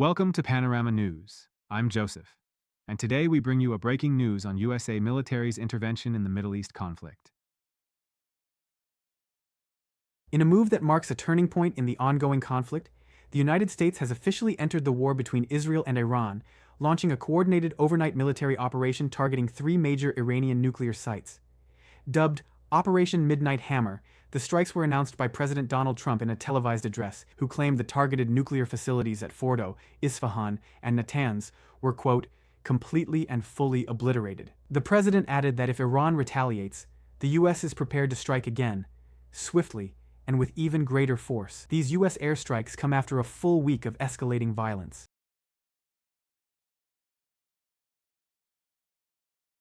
Welcome to Panorama News. I'm Joseph, and today we bring you a breaking news on USA military's intervention in the Middle East conflict. In a move that marks a turning point in the ongoing conflict, the United States has officially entered the war between Israel and Iran, launching a coordinated overnight military operation targeting three major Iranian nuclear sites. Dubbed Operation Midnight Hammer, the strikes were announced by President Donald Trump in a televised address, who claimed the targeted nuclear facilities at Fordo, Isfahan, and Natanz were, quote, completely and fully obliterated. The president added that if Iran retaliates, the U.S. is prepared to strike again, swiftly, and with even greater force. These U.S. airstrikes come after a full week of escalating violence.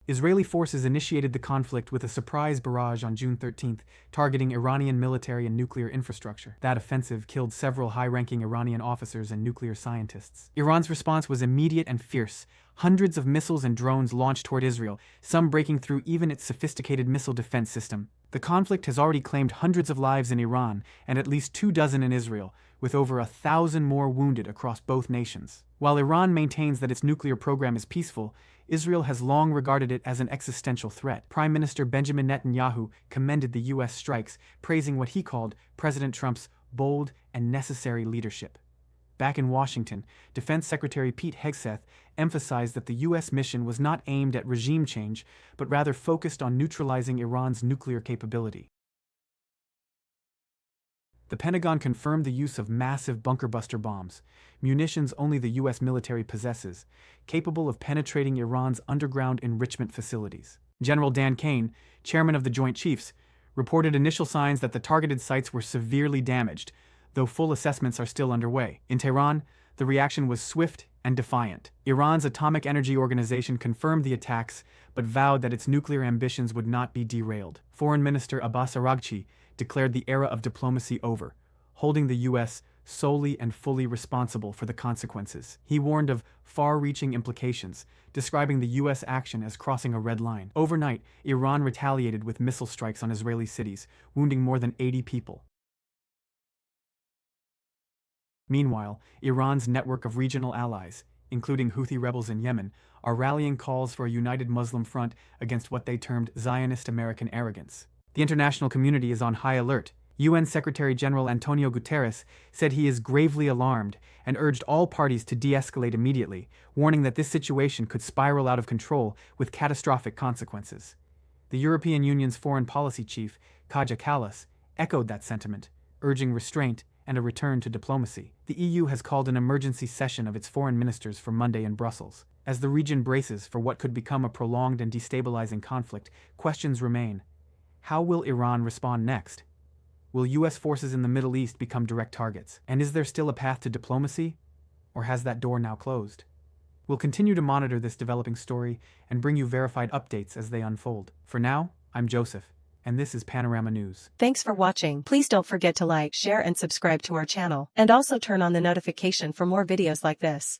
Israeli forces initiated the conflict with a surprise barrage on June 13th, targeting Iranian military and nuclear infrastructure. That offensive killed several high-ranking Iranian officers and nuclear scientists. Iran's response was immediate and fierce. Hundreds of missiles and drones launched toward Israel, some breaking through even its sophisticated missile defense system. The conflict has already claimed hundreds of lives in Iran and at least 24 in Israel, with over 1,000 more wounded across both nations. While Iran maintains that its nuclear program is peaceful, Israel has long regarded it as an existential threat. Prime Minister Benjamin Netanyahu commended the U.S. strikes, praising what he called President Trump's bold and necessary leadership. Back in Washington, Defense Secretary Pete Hegseth emphasized that the U.S. mission was not aimed at regime change, but rather focused on neutralizing Iran's nuclear capability. The Pentagon confirmed the use of massive bunker-buster bombs, munitions only the U.S. military possesses, capable of penetrating Iran's underground enrichment facilities. General Dan Kane, chairman of the Joint Chiefs, reported initial signs that the targeted sites were severely damaged, though full assessments are still underway. In Tehran, the reaction was swift and defiant. Iran's Atomic Energy Organization confirmed the attacks, but vowed that its nuclear ambitions would not be derailed. Foreign Minister Abbas Araghchi declared the era of diplomacy over, holding the U.S. solely and fully responsible for the consequences. He warned of far-reaching implications, describing the U.S. action as crossing a red line. Overnight, Iran retaliated with missile strikes on Israeli cities, wounding more than 80 people. Meanwhile, Iran's network of regional allies, including Houthi rebels in Yemen, are rallying calls for a united Muslim front against what they termed Zionist American arrogance. The international community is on high alert. UN Secretary-General Antonio Guterres said he is gravely alarmed and urged all parties to de-escalate immediately, warning that this situation could spiral out of control with catastrophic consequences. The European Union's foreign policy chief, Kaja Kallas, echoed that sentiment, urging restraint and a return to diplomacy. The EU has called an emergency session of its foreign ministers for Monday in Brussels. As the region braces for what could become a prolonged and destabilizing conflict, questions remain. How will Iran respond next? Will U.S. forces in the Middle East become direct targets? And is there still a path to diplomacy? Or has that door now closed? We'll continue to monitor this developing story and bring you verified updates as they unfold. For now, I'm Joseph, and this is Panorama News. Thanks for watching. Please don't forget to like, share, and subscribe to our channel, and also turn on the notification for more videos like this.